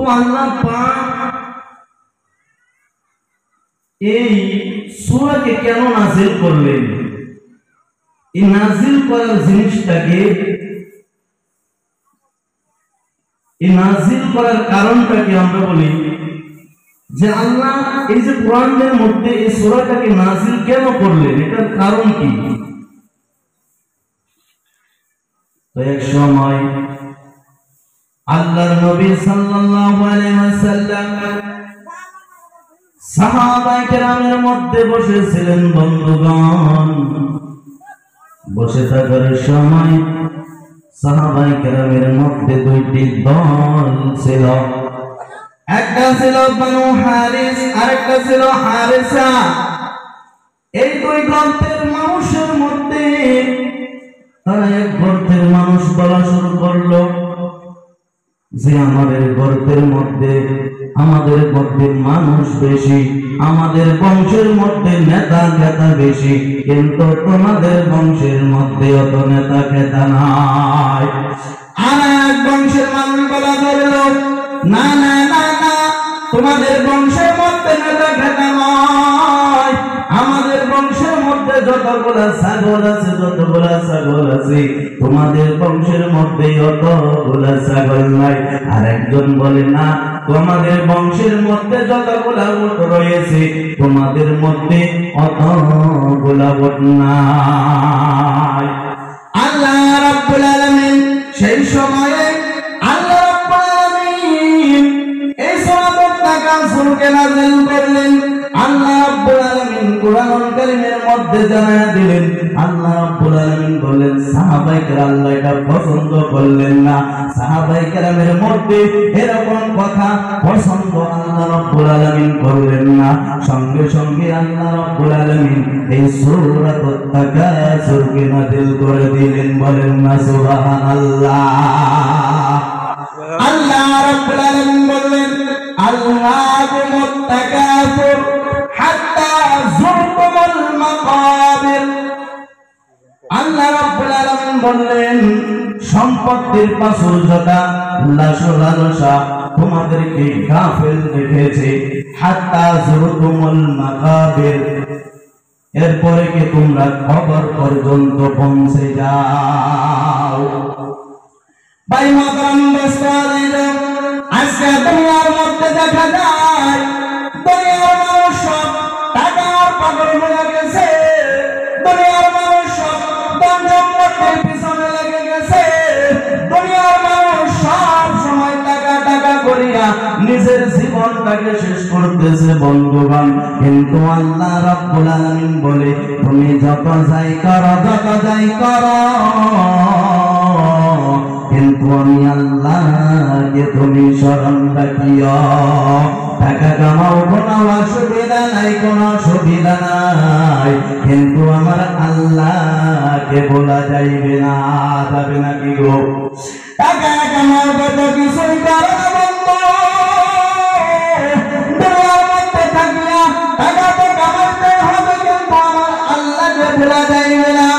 তো আল্লাহ পাক এই সূরাকে কেন নাযিল করলেন? এই নাযিল করার জিনিসটাকে, এই নাযিল করার কারণটাকে আমরা বলি যে আল্লাহ এই যে কোরআনের মধ্যে এই সূরাটাকে নাযিল কেন করলেন, এটার কারণ কি? তো এক সময় আল্লাহর নবী সাল্লাল্লাহু আলাইহি ওয়াসাল্লাম সাহাবায়ে কেরামের মধ্যে বসেছিলেন। বন্ধুগণ, বসে থাকার সময় সাহাবায়ে কেরামের মধ্যে দুইটি দল ছিল। একটা ছিল বনু হারিস, আরেকটা ছিল হারিসা। এই দুই গোত্রের মানুষের মধ্যে তারা এক গোত্রের মানুষ বলা শুরু করলো যে আমাদের গোত্রের মধ্যে মানুষ বেশি, আমাদের বংশের মধ্যে নেতা খেতা বেশি, কিন্তু তোমাদের বংশের মধ্যে অত নেতা খেতা নাই। আর এক বংশের মানুষ বলা ধরল, না না না না, তোমাদের বংশের মধ্যে নেতা খেতা নয়, আমাদের বংশের মধ্যে যতগুলা ছাগল আছে তোমাদের বংশের মধ্যে অতগুলা ছাগল নাই। আর একজন বলে, না, তোমাদের বংশের মধ্যে যতগুলা উট রয়েছে তোমাদের মধ্যে অতগুলা উট নাই। আল্লাহ রাব্বুল আলামিন সেই সময়ে আল্লাহ রাব্বুল আলামিন এই সূরাতুল তাকাসুরকে নাযিল করলেন। আল্লাহ রাব্বুল আলামিন কোরআনুল কারীমের মধ্যে জানায়া দিলেন। আল্লাহ রাব্বুল আলামিন বলেন, সাহাবায়ে কেরাম আল্লাহ এটা পছন্দ করলেন না। সাহাবায়ে কেরামের মধ্যে এরকম কথা পছন্দ আল্লাহ রাব্বুল আলামিন করলেন না। সঙ্গে সঙ্গে আল্লাহ রাব্বুল আলামিন এই সূরাতুত তাকাসুরকে নাযিল করে দিলেন। বলেন না সুবহানাল্লাহ। আল্লাহ রাব্বুল আলামিন বললেন, আল্লাহুমুত তাকাসুর হাত্তা যুরতুমুল মাকাবির। আল্লাহ রাব্বুল আলামিন বললেন, সম্পত্তির প্রাচুর্যতা, লালসা তোমাদেরকে গাফিল রেখেছে। হাত্তা যুরতুমুল মাকাবির, এরপরে কি তোমরা কবর পর্যন্ত পৌঁছে যাও। ভাই মাতরম বস্তালে, আজকে দুনিয়ার মধ্যে দেখা যায় দুনিয়ার মানুষ সব টাকার পাগল হয়ে গেছে, দুনিয়ার মানুষ সব ধন সম্পদের পিছনে লেগে গেছে, দুনিয়ার মানুষ সব সময় টাকা টাকা করিয়া নিজের জীবনটাকে শেষ করতেছে। বন্ধুগণ, কিন্তু আল্লাহ রাব্বুল আলামিন বলে, তুমি যত যাই করো, কিন্তু আমি আল্লাহকে তুমি স্মরণ রাখিও। টাকা কামাও কোনো অসুবিধা নাই, কিন্তু আমার আল্লাহকে বলা যাইবে না। যাবে নাকি গো? টাকা কামাও কত কিছুই করো বন্ধু, দুনিয়ার মধ্যে থাকিয়া টাকা তো কামাতে হবে, কিন্তু আমার আল্লাহকে বলা যাইবে না।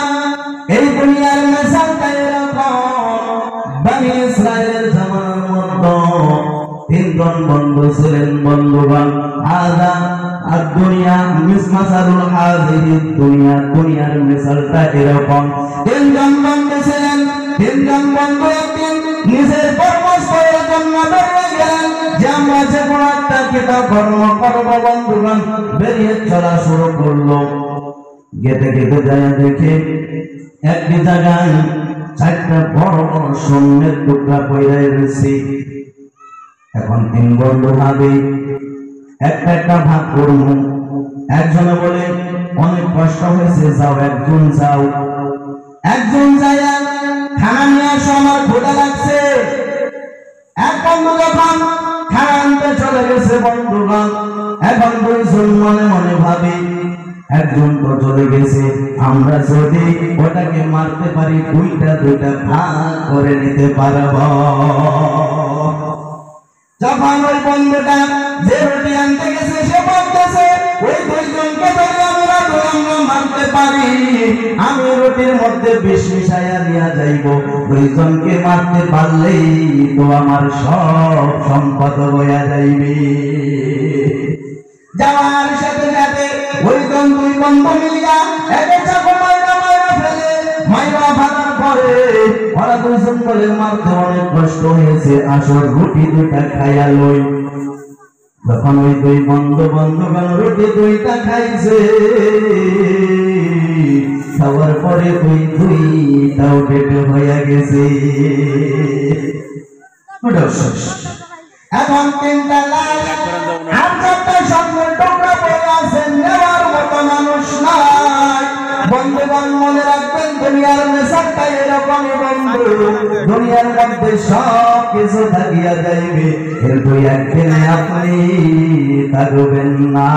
এই দুনিয়ার মেসালটা এরকম। বনি ইসরাইলের জামানার মধ্যে তিনজন বন্ধু ছিলেন। বন্ধুগণ, আদা আর দুনিয়া মিসমাসারুল হাযিহি দুনিয়া, দুনিয়ার মিসালটা এরকম। তিনজন বন্ধু ছিলেন। তিনজন বন্ধু একদিন নিজের কর্মস্থলের জন্য বেরিয়ে গেলেন যে আমরা যে কোনো একটা কিতাব কর্ম করব। বন্ধুগণ, বেরিয়ে চলা শুরু করলো। গেতে গেতে যায় দেখে একটি জায়গায় চারটা বড় বড় সোনার টুকরা পড়ে রয়েছে। এখন তিন বন্ধু ভাবে একটা ভাগ করব। একজনে বলে, অনেক কষ্ট হয়েছে, যাও একজন যাও, একজন যাইয়া খানা নিয়ে আসো, আমার ক্ষুধা লাগছে। এক বন্ধু যখন খানা আনতে চলে গেছে, বন্ধুগণ, এখন দুইজন মনে মনে ভাবে, একজন তো চলে গেছে, আমরা যদি ওটাকে মারতে পারি দুইটা ভাগ করে নিতে পারব। যখন ওই বন্ধুটা যে রুটি আনতে গেছে সে বলতেছে, ওই দুইজনকে ধরে আমরা আমরা মানতে পারি আমি রুটির মধ্যে বিষ মিশাইয়া দিয়া যাইব, দুইজনকে মারতে পারলেই তো আমার সব সম্পদ হইয়া যাইবে। যাওয়ার সাথে সাথে ওই দুই বন্ধু মিলিয়া একে চাকু মাইরা ফেলে, মাইরা ফেলার পরে ওরা দুইজন বলে মারতে অনেক কষ্ট হয়েছে, আসর রুটি দুইটা খাইয়া লই। যখন ওই দুই বন্ধুগণ রুটি দুইটা খাইছে, খাওয়ার পরে দুইটাও পেটে হইয়া গেছে। এখন তিনটা লাশ আর চারটা স্বর্ণের টুকরা পড়ে আছে, নেওয়ার মতো মানুষ নাই। বন্ধুগণ মনে রাখবেন দুনিয়ার নেশাটা এরকমই বন্ধু, দুনিয়ার মধ্যে সব কিছু থাকিয়া যাইবে, কিন্তু একদিনে আপনি থাকবেন না।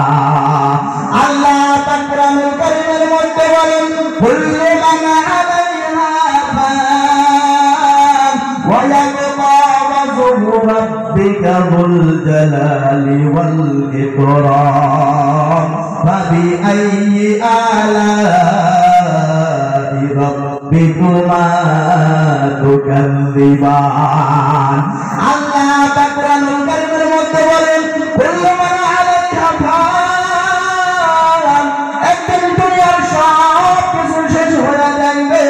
আল্লাহ পাক কোরআনুল কারীমের মধ্যে বলেন কুল্লু মান আলাইহা ফান ওয়া ইয়াবকা ওয়াজহু রাব্বিকা যুল জালালি ওয়াল ইকরাম ফাবিআইয়ি আলাই রাব্বিকুমা তুকাযযিবান। আল্লাহ পাক কোরআনুল কারীমের মধ্যে বলেন কুল্লু মান আলাইহা ফান, একদিন দুনিয়ার সব কিছু শেষ হয়ে যাবে,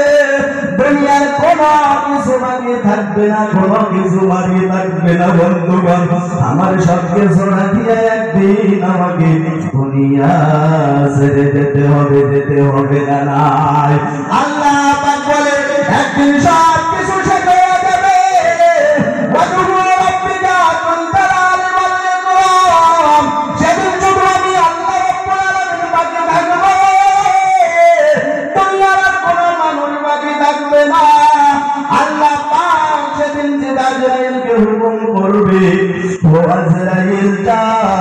দুনিয়ার কোনো কিছু বাকি থাকবে না, কোনো কিছু বাকি থাকবে না। বন্ধুগণ আমার সব কিছু রাখিয়া একদিন আমাকে দুনিয়া ছেড়ে যেতে হবে না নাই। আল্লাহ পাক বলে একদিন সব কিছু শেষ হয়ে যাবে, সেদিন শুধু আমি আল্লাহ রাব্বুল আলামিন বাকি থাকবো, দুনিয়ার কোনো মানুষ বাকি থাকবে না। আল্লাহ পাক সেদিন জিবরাইলকে হুকুম করবে, ও আজরাইল যাও,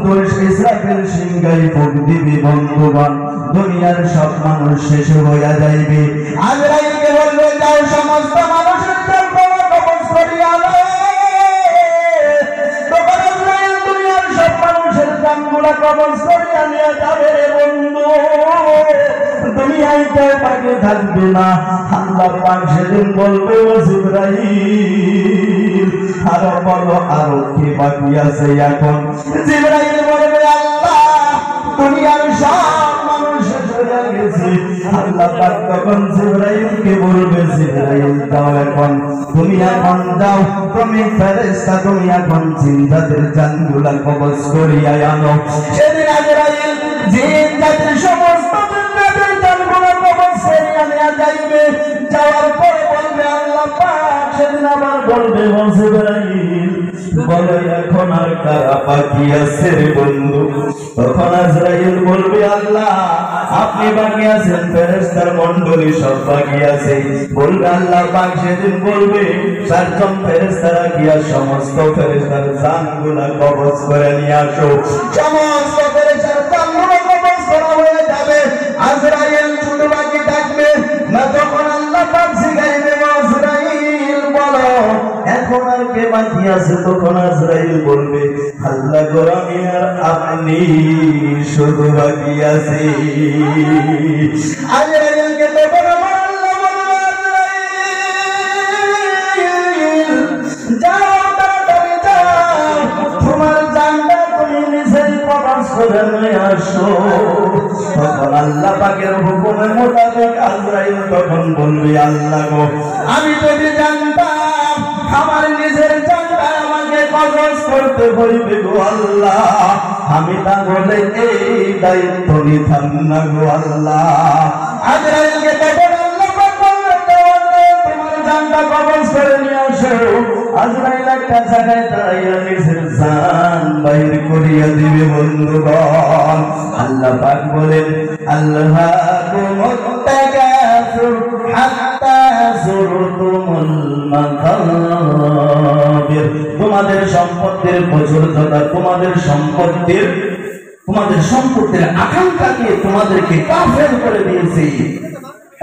দোষ ইসরাফিল সিংহায় ফুঁক দিবি। বন্ধুগণ দুনিয়ার সব মানুষ শেষ হইয়া যাইবে। আজরাইলকে বলবে যাও সমস্ত মানুষের জন্য কবজ করিয়া লও। তখন আজরাইল দুনিয়ার সব মানুষের জানগুলা কবজ করিয়া নিয়ে যাবে। বন্ধু দুনিয়ায় কেউ বাকি থাকবে না। আল্লাহ পাক সেদিন বলবে ও জিবরাইল আরো বলো আরো কি বাকি আছে এখন। জিবরাইল বলবে আল্লাহ দুনিয়ার সব মানুষ শেষ হয়ে গেছে। আল্লাহ পাক তখন জিবরাইলকে বলবে জিবরাইল যাও এখন, তুমি এখন যাও, তুমি ফেরেশতা, তুমি এখন জিনজাতের জানগুলা কবজ করিয়া আনো। সেদিন আজরাইল জিন জাতির সমস্ত জিনজাতের জানগুলা কবজ করিয়া নিয়ে যাইবে। যাওয়ার পরে বলবে আল্লাহ পাক সেদিন আবার বলবে ও জিবরাইল বলো এখন আর কারা বাকি আছে রে বন্ধু। তখন আজরাইল বলবে আল্লাহ আপনি বাকি আছেন, ফেরেশতার মণ্ডলী সব বাকি আছে। বলবে আল্লাহ পাক সেদিন বলবে চারজন ফেরেশতারা গিয়া সমস্ত ফেরেশতার জানগুলা কবজ করে নিয়ে আসো। সমস্ত ফেরেশতার জানগুলা কবজ করা হয়ে যাবে, আজরাইল শুধু বাকি থাকবে না। তখন আল্লাহ পাক জিজ্ঞাসা আজরাইল বলো এখন আর কে বাকি আছে? তখন আজরাইল বলবে আল্লাহ গো আমি আর আপনি শুধু বাকি আছি। আজরাইলকে তখন আমার আল্লাহ বলবে আজরাইল যাও তাড়াতাড়ি যাও, তোমার জানটা তুমি নিজেই প্রকাশ করে নিয়ে আসো। তখন আল্লাহ পাকের হুকুমের মোতাবেক আজরাইল তখন বলবে আল্লাহ গো আমি যদি জানতাম আমার নিজের জানটা আমাকে কবজ করতে হইবে গো আল্লাহ, আমি তাহলে এই দায়িত্ব নিতাম না গো আল্লাহ। আজরাইলকে তখন আল্লাহ পাক বললেন তোমার জানটা কবজ করে নিয়ে আসো। আজরাইল একটা জায়গায় দাঁড়াইয়া নিজের জান বাইর করিয়া দিবে। বন্ধুগণ আল্লাহ পাক বলেন আল্লাহকুমুত তাকাসুর হাত্তা যুরতুমুল মাকাবির, তোমাদের সম্পত্তির প্রচুরতা, তোমাদের সম্পত্তির আকাঙ্ক্ষাকে তোমাদেরকে কাফের করে দিয়েছে।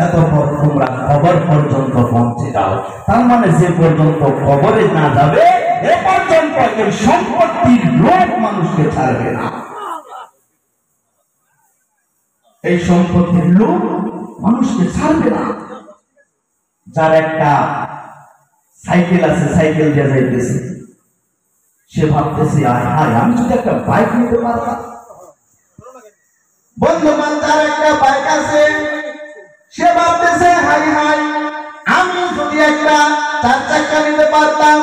এতপর তোমরা কবর পর্যন্ত পৌঁছে যাও। তার মানে যে পর্যন্ত কবরে না যাবে এ পর্যন্ত এর সম্পত্তির লোভ মানুষকে ছাড়বে না। এই সম্পত্তির লোক মানুষকে ছাড়বে না। যার একটা সাইকেল আছে, সাইকেল দিয়ে যাইতেছে, সে ভাবতেছে আয় হায় আমি যদি একটা বাইক নিতে পারতাম। বন্ধুবান তার একটা বাইক আছে, সে ভাবতেছে হাই হাই আমি যদি একটা 4 চাকা নিতে পারতাম।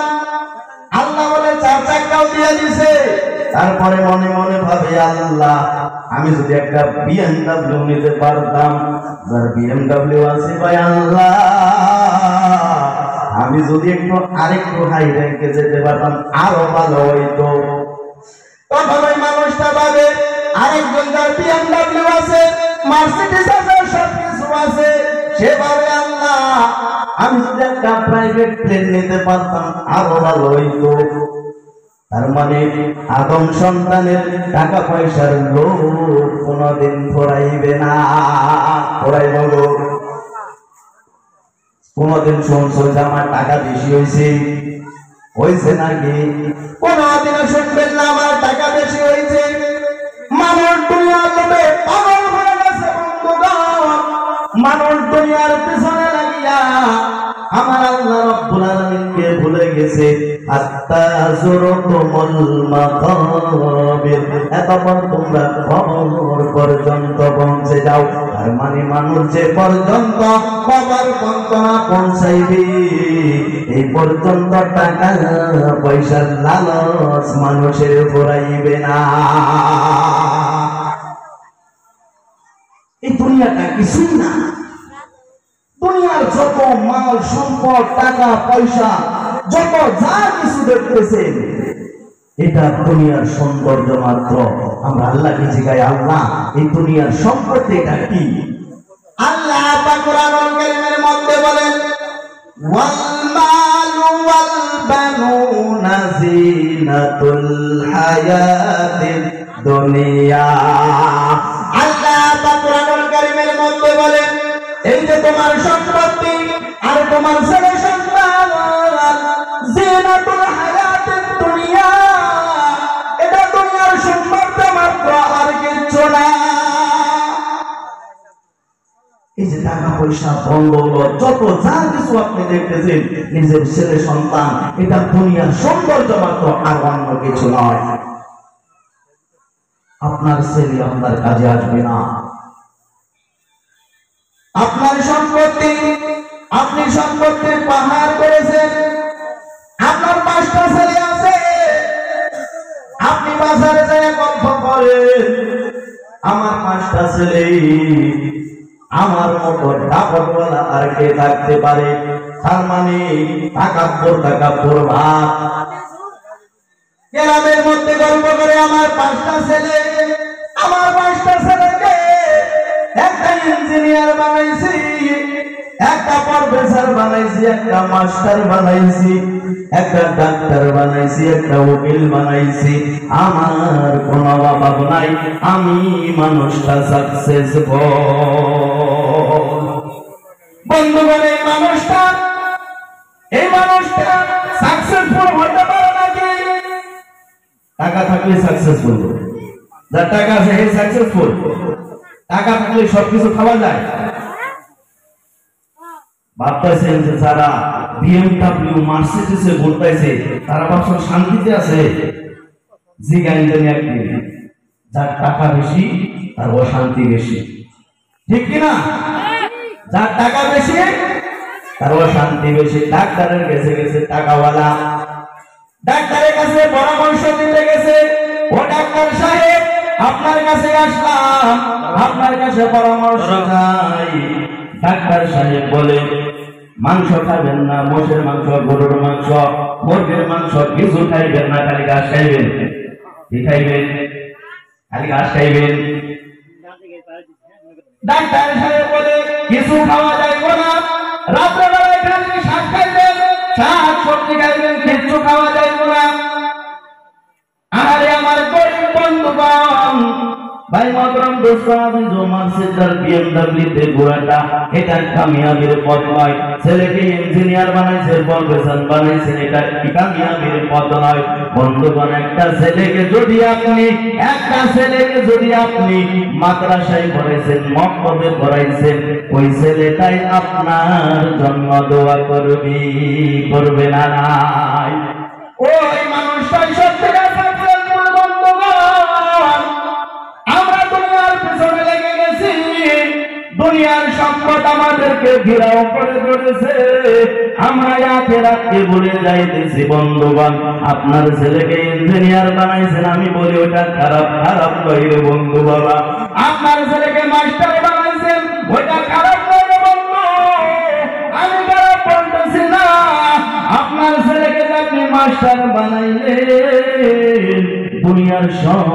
আল্লাহ বলে 4 চাকাও দিয়ে দিছে। তারপরে মনে মনে ভাবে আল্লাহ আমি যদি একটা BMW নিতে পারতাম। যার BMW আছে ভাই আল্লাহ আমি যদি একটু আরেকটু হাই র্যাঙ্কে যেতে পারতাম আরো ভালো হইতো। তখন ওই মানুষটা ভাবে আরেকজন যার BMW আছে, মার্সিডিজ আছে, সবকিছু আছে, সে ভাবে আল্লাহ আমি যদি একটা প্রাইভেট প্লেন নিতে পারতাম আরো ভালো হইতো। তার মানে আদম সন্তানের টাকা পয়সার লোভ কোনদিন ফুরাইবে না। ফুরাইব কোনদিন শুনছো যে আমার টাকা বেশি হয়েছে নাকি? কোনদিন শুনবেন না আমার টাকা বেশি হয়েছে। মানুষ দুনিয়ার লোভে পাগল হয়ে গেছে বন্ধুগণ। মানুষ দুনিয়ার পিছনে লাগিয়া আমার আল্লাহ রাব্বুল আলামিনকে ভুলে গেছে। হাত্তা যুরতুমুল মাকাবির, এতক্ষণ তোমরা কবর পর্যন্ত পৌঁছে যাও। তার মানে মানুষ যে পর্যন্ত কবর পর্যন্ত না পৌঁছাইবে এই পর্যন্ত টাকা পয়সার লালচ মানুষের ফুরাইবে না। এই দুনিয়াটা কিছুই না। দুনিয়ার যত মাল সম্পদ টাকা পয়সা যত যা কিছু দেখতেছে এটা দুনিয়ার সৌন্দর্য মাত্র। আমরা আল্লাহকে জিজ্ঞাসা আল্লাহ এই দুনিয়ার সম্পত্তি এটা কি? আল্লাহ পাক কোরআনুল কারীমের মধ্যে বলেন ওয়াল মালু ওয়াল বানুনা যিনাতুল হায়াতিদ দুনিয়া। আল্লাহ পাক কোরআনুল কারীমের মধ্যে বলেন এই যে তোমার সম্পত্তি আর তোমার ছেলে সন্তান যিনাতুল হায়াতিদ দুনিয়া, এটা দুনিয়ার সৌন্দর্য মাত্র আর কিছু না। এই যে টাকা পয়সা বন্ধ যত যা কিছু আপনি দেখতেছেন নিজের ছেলে সন্তান এটা দুনিয়ার সৌন্দর্য মাত্র আর অন্য কিছু নয়। আপনার ছেলে আপনার কাজে আসবে না। আপনার সম্পত্তি আপনি সম্পত্তির পাহাড় করেছেন, আপনার 5টা ছেলে আছে, আপনি বাজারে যায় গল্প করেন আমার 5টা ছেলে আমার মতো ডাবরওয়ালা আর কে থাকতে পারে। তার মানে টাকাব্বর ভাব গ্রামের মধ্যে গল্প করে আমার 5টা ছেলে, আমার 5টা ছেলেকে একটা ইঞ্জিনিয়ার বানাইছি, একটা প্রফেসর বানাইছি, একটা মাস্টার বানাইছি, একটা ডাক্তার বানাইছি, একটা উকিল বানাইছি। আমার কোনো অভাব নাই, আমি মানুষটা সাকসেসফুল। বন্ধুগণ এই মানুষটা সাকসেসফুল হতে পারে নাকি? টাকা থাকলে সাকসেসফুল, যার টাকা আছে সে সাকসেসফুল। টাকা থাকলে সবকিছু খাওয়া যায়। ভাবতেছেন যে যারা BMW মার্সিডিজে ঘুরতেছে তারা ভাবছেন শান্তিতে আছে। জিজ্ঞাসা জানি একদিন যার টাকা বেশি তার অশান্তি বেশি, ঠিক কিনা? যার টাকা বেশি তার অশান্তি বেশি। ডাক্তারের কাছে গেছে টাকাওয়ালা, ডাক্তারের কাছে পরামর্শ দিতে গেছে, ও ডাক্তার সাহেব আপনার কাছে আসলাম, আপনার কাছে পরামর্শ চাই। ডাক্তার সাহেব বলে মাংস খাবেন না, মোষের মাংস, গরুর মাংস, মুরগির মাংস কিছু খাইবেন না, খালি ঘাস খাইবেন। কি খাইবেন? খালি ঘাস খাইবেন। ডাক্তার সাহেব বলে কিছু খাওয়া যাইবে না, রাত্রেবেলায় খালি শাক খাইবেন, শাক সবজি খাইবেন, কিচ্ছু খাওয়া যাইবে না। আরে আমার গরিব বন্ধুগণ ভাই মাতরম দোস্ত আমি जो মার্সিডিজ BMW তে ঘোরাটা এটা কামিয়াবির পথ নয়। ছেলেকে ইঞ্জিনিয়ার বানাইছে, প্রফেসর বানাইছে, এটা কামিয়াবির পথ নয়। বন্ধুগণ, একটা ছেলেকে যদি আপনি মাদ্রাসায় পড়াইছেন, মক্তবে পড়াইছেন, ওই ছেলেটাই আপনার জন্য দোয়া করবে না নাই? ওই মানুষটাই সত্যিকার সাকসেসফুল। বন্ধুগণ, আমরা দুনিয়ার পিছনে লেগে গেছি, দুনিয়ার সম্পদ আমাদেরকে ঘেরাও করে ধরেছে, আমরা আখিরাতকে ভুলে যাইতেছি। বন্ধুগণ, আপনার ছেলেকে ইঞ্জিনিয়ার বানাইছেন, আমি বলি ওটা খারাপ কইরে বন্ধু বাবা। আপনার ছেলেকে মাস্টার বানাইছেন, ওটা খারাপ কইরে বন্ধু, আমি খারাপ বলতেছি না। আপনার ছেলেকে আপনি মাস্টার বানাইলেন, দুনিয়ার সব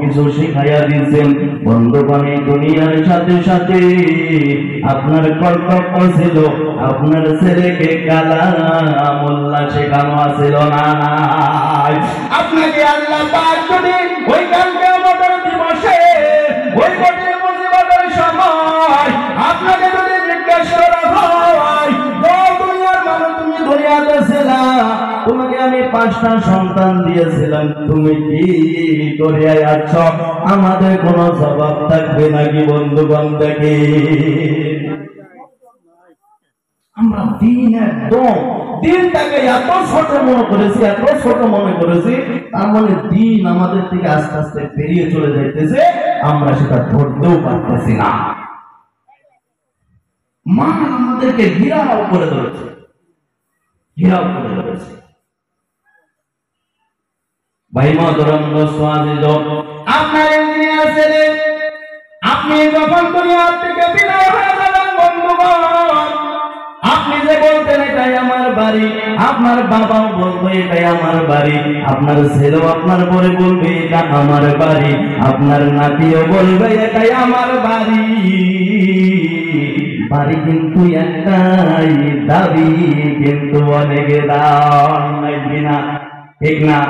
কিছু শিখাইয়া দিয়েছেন। বন্ধুগণ, এই দুনিয়ার সাথে সাথে আপনার কর্তব্য ছিল আপনার ছেলেকে কালামুল্লাহ শেখানো ছিল না? আপনাকে আল্লাহ পাক যদি ওই কালকে কিয়ামতের দিবসে, ওই কঠিন মুসিবতের সময় আপনাকে যদি জিজ্ঞাসা করা হয়, দুনিয়ার মানুষ, তুমি দুনিয়াতে ছিলা, তোমাকে আমি 5টা সন্তান দিয়েছিলাম, তুমি কি করে আছো? আমাদের কোনো জবাব থাকবে নাকি? বন্ধুগণ, দেখি আমরা দিনটাকে এত ছোট মনে করেছি, তার মানে দিন আমাদের থেকে আস্তে আস্তে পেরিয়ে চলে যাইতেছে, আমরা সেটা ধরতেও পারতেছি না। মা আমাদেরকে ঘেরাও করে ধরেছে। ভাই মাতরম দোস্ত আজিজ, আপনার ইঞ্জিনিয়ার ছেলে, আপনি যখন দুনিয়া থেকে বিদায় হয়ে যাবেন, বন্ধুগণ, আপনি যে বলতেন এটাই আমার বাড়ি, আপনার বাবাও বলবে এটাই আমার বাড়ি, আপনার ছেলেও আপনার পরে বলবে এটা আমার বাড়ি, আপনার নাতিও বলবে এটাই আমার বাড়ি। বাড়ি কিন্তু একটাই, দাবি কিন্তু অনেকে দান, না ঠিক না?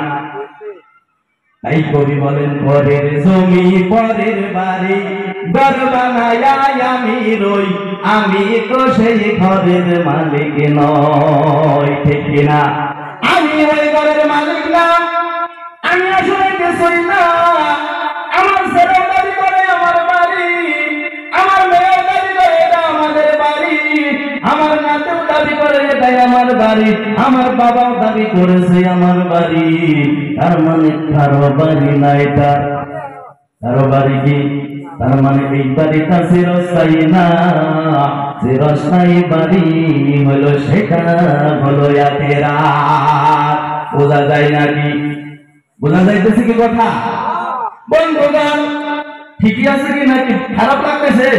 তাই কবি বলেন, পরের জমি পরের বাড়ি, ঘর বানায় আমি রই, আমি তো সেই ঘরের মালিক নই, ঠিক কিনা? আমি ওই ঘরের মালিক না, আমি আসলে কিছুই না। আমার ছেলে দাবি করে আমার বাড়ি, আমার মেয়ে দাবি করে এটা আমাদের বাড়ি, আমার নাতিও দাবি করে এটাই আমার বাড়ি, আমার বাবাও দাবি করেছে আমার বাড়ি। তার মানে কারো বাড়ি না এটা, কারো বাড়ি কি? তার মানে এই বাড়িটা চিরস্থায়ী না, চিরস্থায়ী বাড়ি হলো সেটা হলো আখিরাত। বোঝা যায় নাকি? বোঝা যাইতেছে কি কথা? বন্ধুগণ, ঠিকই আছে কি নাকি? খারাপ লাগতেছে?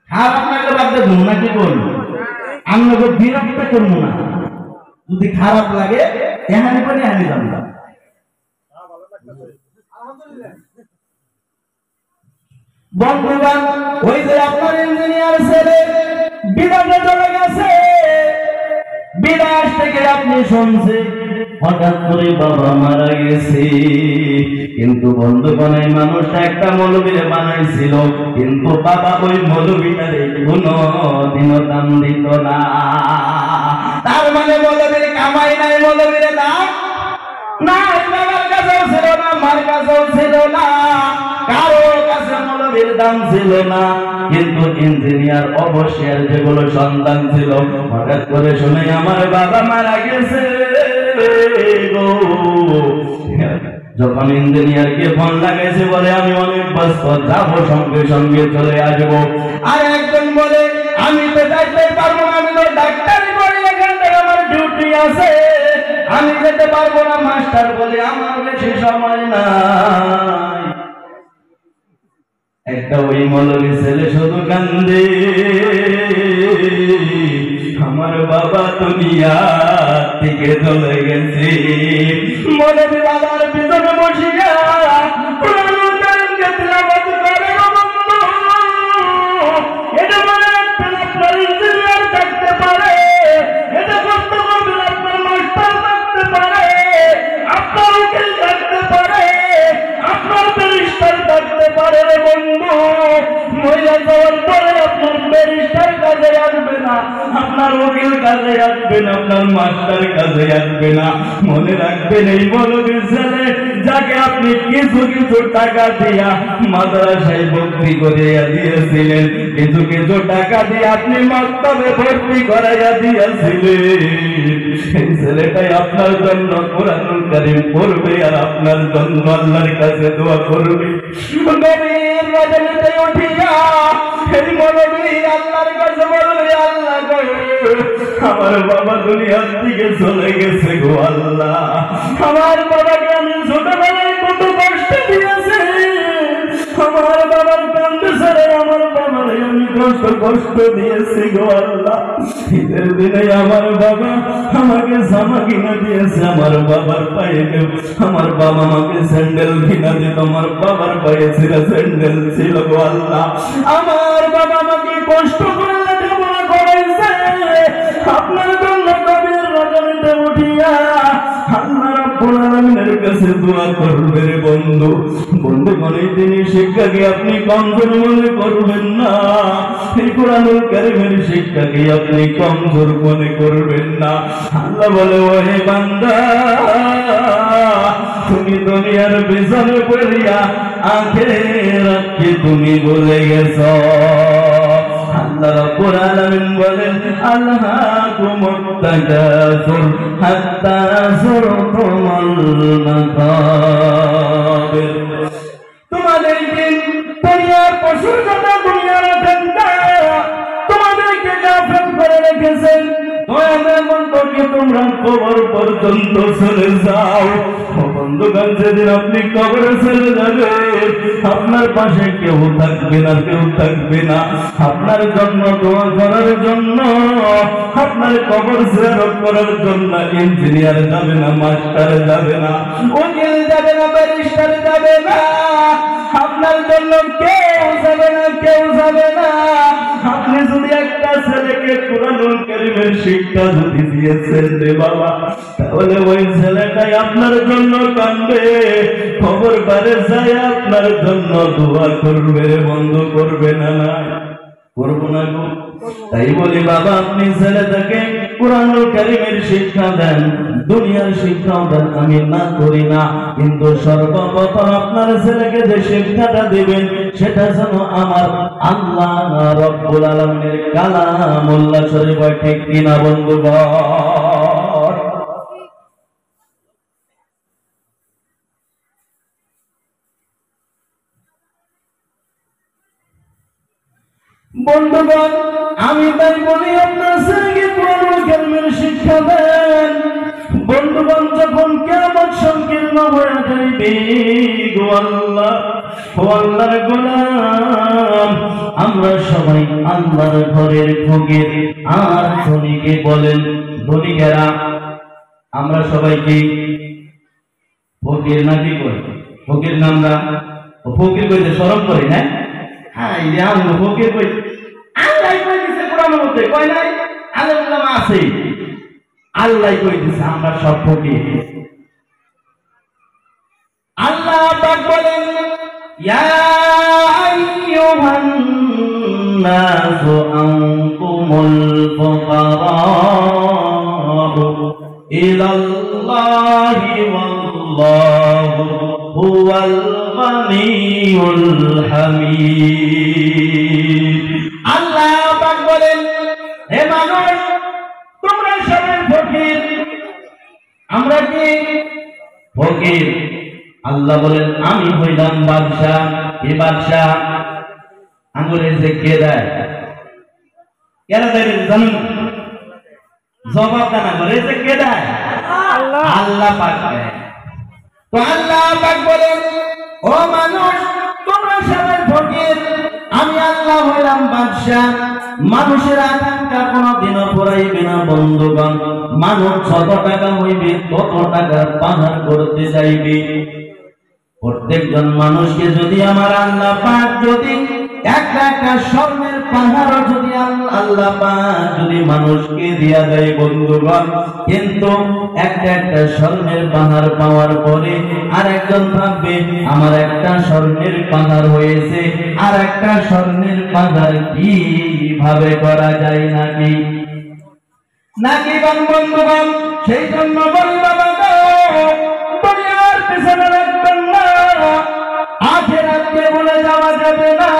খারাপ লাগলে বাদ দেবো নাকি? বলবো আমি বিরক্ত করবো না। যদি খারাপ লাগে এখানে করে আমি জানলাম। বন্ধুগণ, ওই যে আপনার ইঞ্জিনিয়ার ছেলে বিদেশে চলে গেছে, বিদেশ থেকে আপনি শুনছেন হঠাৎ করে বাবা মারা গেছে, কিন্তু বন্ধুগণ, এই মানুষটা একটা মৌলবীরে বানাইছিল, কিন্তু বাবা ওই মৌলবীটারে কোনদিনও দাম দিত না। তার মানে মৌলবীর কামাই নাই, মৌলবীরে দাম নাই, বাবার কাছেও ছিল না, মার কাছেও ছিল না, কারো কাছে মৌলবীর দাম ছিল না। কিন্তু ইঞ্জিনিয়ার অবশ্যই যেগুলো সন্তান ছিল, হঠাৎ করে শুনে আমার বাবা মারা গেছে, যখন ইঞ্জিনিয়ারকে ফোন লাগাইছে বলে আমি অনেক ব্যস্ত, যাবো, সঙ্গে সঙ্গে চলে আসবো। আর একজন বলে আমি তো যাইতে পারবো না, আমি তো ডাক্তারি করি, এখান থেকে আমার ডিউটি আছে, আমি যেতে পারবো না। মাস্টার বলে আমার বেশি সময় নাই। একটা ওই মৌলবী ছেলে শুধু কান্দে, আমার বাবা দুনিয়া থেকে চলে গেছে। মৌলবী বাবার পিছনে বসিয়া এটা মানে আপনার ইঞ্জিনিয়ার থাকতে পারে, এটা করতে পারবে আপনার মাস্টার থাকতে পারে, আপনার উকিল থাকতে পারে, আপনার ব্যারিস্টার থাকতে আসবেন, আপনার মাস্টার কাছে আসবে না। মনে রাখবেন এই মৌলবীর ছেলে যাকে আপনি কিছু কিছু টাকা দিয়া মাদ্রাসায় ভর্তি করিয়া দিয়েছিলেন, কিছু কিছু টাকা দিয়ে আপনি মক্তবে ভর্তি করাইয়া দিয়েছিলেন, এই ছেলেটাই আপনার জন্য কোরআনুল কারীম পড়বে আর আপনার জন্য আল্লাহর কাছে দোয়া করবে। গভীর রজনীতে উঠিয়া এই মৌলবী আল্লাহর কাছে বলবে, আল্লাহ গো, আমার বাবা দুনিয়ার দিকে চলে গেছে গো আল্লাহ, আমার বাবাকে আমি ছোটবেলায় কত কষ্ট দিয়েছি, আমার বাবার কান্দে ছেড়ে আমার বাবারে আমি কষ্ট দিয়েছি গো আল্লাহ। ঈদের দিনে আমার বাবা আমাকে জামা কিনে দিয়েছে, আমার বাবার পায়ে আমার বাবা আমাকে স্যান্ডেল কিনে দিত, আমার বাবার পায়ে ছিল স্যান্ডেল ছিল গো আল্লাহ। আমার বাবা আমাকে কষ্ট করে লেখাপড়া করাইছে, আপনার জন্য গভীর রজনীতে উঠিয়া আল্লাহ রাব্বুল আলামিনের কাছে দোয়া করবে রে বন্ধু। বন্ধুগণ, এই দিনের শিক্ষাকে আপনি কমজোর মনে করবেন না, এই কোরআনুল কারীমের শিক্ষাকে আপনি কমজোর মনে করবেন না। আল্লাহ বলে, ওহে বান্দা, তুমি দুনিয়ার পিছনে পড়িয়া আখিরাতকে তুমি ভুলে গেছো। আল্লাহ রাব্বুল আলামিন বলেন, আলহাকুমুত তাকাসুর হাত্তা যুরতুমুল মাকাবির। তোমাদেরকে দুনিয়ার পশুর কথা দুনিয়ার আকাঙ্ক্ষা তোমাদেরকে গাফেল করে রেখেছেন, তোমাদের মন্তকে তোমরা কবর পর্যন্ত চলে যাও। বন্ধুগণ, যেদিন আপনি কবরে চলে যাবেন, আপনার পাশে কেউ থাকবে না, কেউ থাকবে না আপনার জন্য দোয়া করার জন্য, আপনার কবর জিয়ারত করার জন্য। ইঞ্জিনিয়ার যাবে না, মাস্টার যাবে না, উকিল যাবে না, ব্যারিস্টার যাবে না, আপনার জন্য কেউ যাবে না, কেউ যাবে না। আপনি যদি একটা ছেলেকে কোরআনুল কারীমের শিক্ষা যদি দিয়েছেন রে বাবা, তাহলে ওই ছেলেটাই আপনার জন্য কাঁদবে, খবর বারে যায় আপনার জন্য দোয়া করবে রে বন্ধু, করবে না? না করবো না গো। তাই বলি বাবা, আপনি ছেলেটাকে কোরআনুল কারীমের শিক্ষা দেন, দুনিয়ার শিক্ষাও দেন, আমি না করি না, কিন্তু সর্বপ্রথম আপনার ছেলেকে যে শিক্ষাটা দিবেন সেটা যেন আমার আল্লাহ রাব্বুল আলামিনের কালামুল্লাহ শরীফ, ঠিক কিনা বন্ধুগণ? বন্ধুগণ, আমি তাই বলি আপনার ছেলেকে কোরআনুল কারীমের শিক্ষা দেন। বন্ধুগণ, যখন কিয়ামত সংকীর্ণ হয়ে যাইবে গো আল্লাহ, ও আল্লাহর গোলাম, আমরা সবাই আল্লাহর ঘরের ফকির আর ধনীকে বলেন ধনীকেরা, আমরা সবাইকে ফকির নাকি করি? ফকির না আমরা? ফকির কইতে শরম করি না? হ্যাঁ, এই যে আমরা ফকির কই, আল্লাহ কই দিছে কোরআনের মধ্যে, কই নাই? আল্লাহ আছে, আল্লাহ কই দিছে আমরা সব ফকির। আল্লাহ পাক বলেন, ইয়া আইয়ুহান নাসু আনতুমুল ফুকারা ইলাল্লাহি ওয়াল্লাহু হুয়াল গানিয়ুল হামিদ। আল্লাহ পাক বলেন, হে মানুষ, তোমরা সবাই ফকির। আমরা কি ফকির? আল্লাহ বলেন, আমি হইলাম বাদশাহ। এই বাদশাহ আঙ্গুরে যে কে দেয়, কেন দেয় জানুন? জবাব দানা করে যে কে দেয়? আল্লাহ পাক দেয়। তো আল্লাহ পাক বলেন, ও মানুষ, তোমরা সবাই ফকির, আমি আল্লাহ হইলাম বাদশাহ। মানুষের আকাঙ্ক্ষা কোনদিনও ফুরাইবে না বন্ধুগণ। মানুষ যত টাকা হইবে তত টাকা পাহাড় করতে চাইবে। প্রত্যেকজন মানুষকে যদি আমার আল্লাহ পাক যদি একটা একটা স্বর্ণের পাহাড় যদি আল্লাহ পাক যদি মানুষকে দিয়া দেয় বন্ধুগণ, কিন্তু একটা একটা স্বর্ণের পাহাড় পাওয়ার পরে আর একজন ভাববে আমার একটা স্বর্ণের পাহাড় হয়েছে, আর একটা স্বর্ণের পাহাড় কিভাবে করা যায় নাকি? নাকি বন্ধুগণ? সেই জন্য বলি বাবা গো, দুনিয়ার পিছনে রাখবেন না, আখিরাতকে ভুলে যাওয়া যাবে না।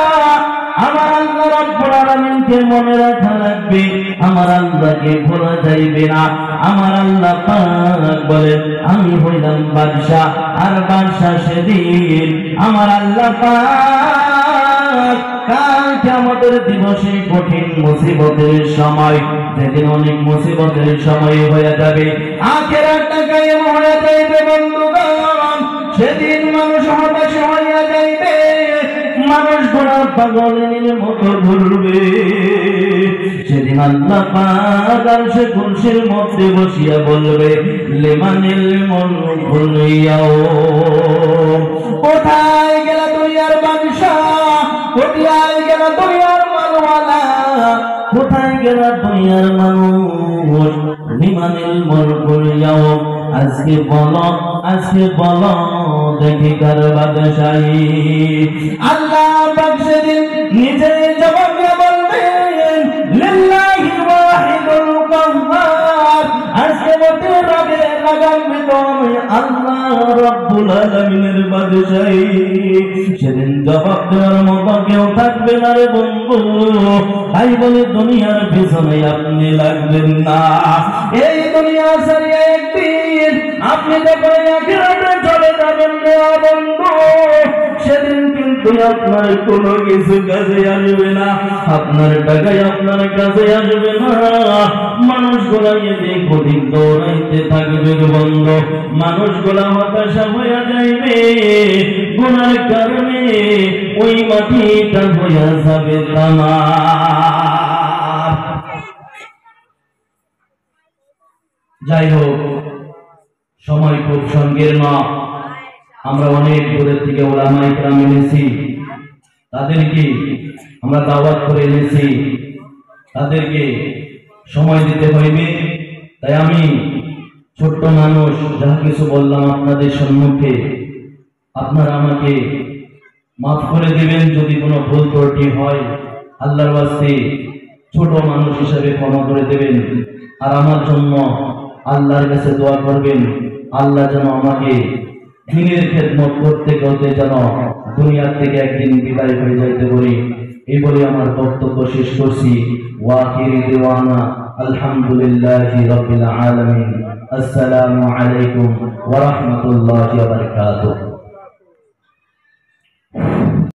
আমার আল্লাহ রাব্বুল আলামিনকে মনে রাখা লাগবে, আমার আল্লাহকে ভোলা যাইবে না। আমার আল্লাহ পাক বলেন, আমি হইলাম বাদশা, আর বাদশা সেদিন আমার আল্লাহ পাক কাল কিয়ামতের দিবসে কঠিন মুসিবতের সময়, যেদিন অনেক মুসিবতের সময় হয়ে যাবে, আখিরাতটা কায়েম হয়ে যাইবে বন্ধুগণ। সেদিন মানুষ হতাশ হইয়া যাইবে, মানুষ গোড়া পাগলের মতো ঘুরবে। সেদিন আল্লাহ পাক আরশে কুরসির মধ্যে বসিয়া বলবে, লিমানিল মুলকুল ইয়াউম। কোথায় গেল দুনিয়ার বাদশা? কোথায় গেল দুনিয়ার মালওয়ালা? কোথায় গেল দুনিয়ার মানুষ? লিমানিল মুলকুল ইয়াউম। আজকে বলো, আজকে বলো দেখি কার বাদশাহী? আল্লাহ পাক সেদিন নিজে জবাব দিয়ে বলবেন, লিল্লাহি ওয়াহিদুল কাহ্হার। আজকে বলতে রবে লাগামে তুমি আল্লাহ রাব্বুল আলামিনের বাদশাহী। সেদিন জবাব দেওয়ার মতো কেউ থাকবে না রে বন্ধু। তাই বলে দুনিয়ার পিছনে আপনি লাগবেন না। এই দুনিয়া ছাড়িয়ে একদিন আপনি যখন আখিরাতে চলে যাবেন রে বন্ধু, সেদিন কিন্তু আপনার কোনো কিছু কাজে আসবে না, আপনার টাকায় আপনার কাছে আসবে না। মানুষগুলা এদিক ওদিক দৌড়াইতে থাকবে বন্ধু, মানুষগুলা হতাশা হইয়া যাইবে, গুনার কারণে ওই মাটিটা হইয়া যাবে তামার। যাই হোক, সময় খুব সংকীর্ণ। আমরা অনেক দূরের থেকে ওলামায়ে কেরাম এনেছি, তাদেরকে আমরা দাওয়াত করে এনেছি, তাদেরকে সময় দিতে হইবে। তাই আমি ছোট্ট মানুষ যা কিছু বললাম আপনাদের সম্মুখে, আপনারা আমাকে মাফ করে দিবেন যদি কোনো ভুল ত্রুটি হয়। আল্লাহর ওয়াস্তে ছোট মানুষ হিসেবে ক্ষমা করে দেবেন। আর আমার জন্য আল্লাহর কাছে দোয়া করবেন, আল্লাহ যেন আমাকে দিনের খেদমত করতে করতে যেন দুনিয়ার থেকে একদিন বিদায় হয়ে যাইতে পারি। এই বলে আমার বক্তব্য শেষ করছি। ওয়াখিরি দিওয়ানা আলহামদুলিল্লাহি রাব্বিল আলামিন। আসসালামু আলাইকুম ওয়া রাহমাতুল্লাহি ওয়া বারাকাতুহু।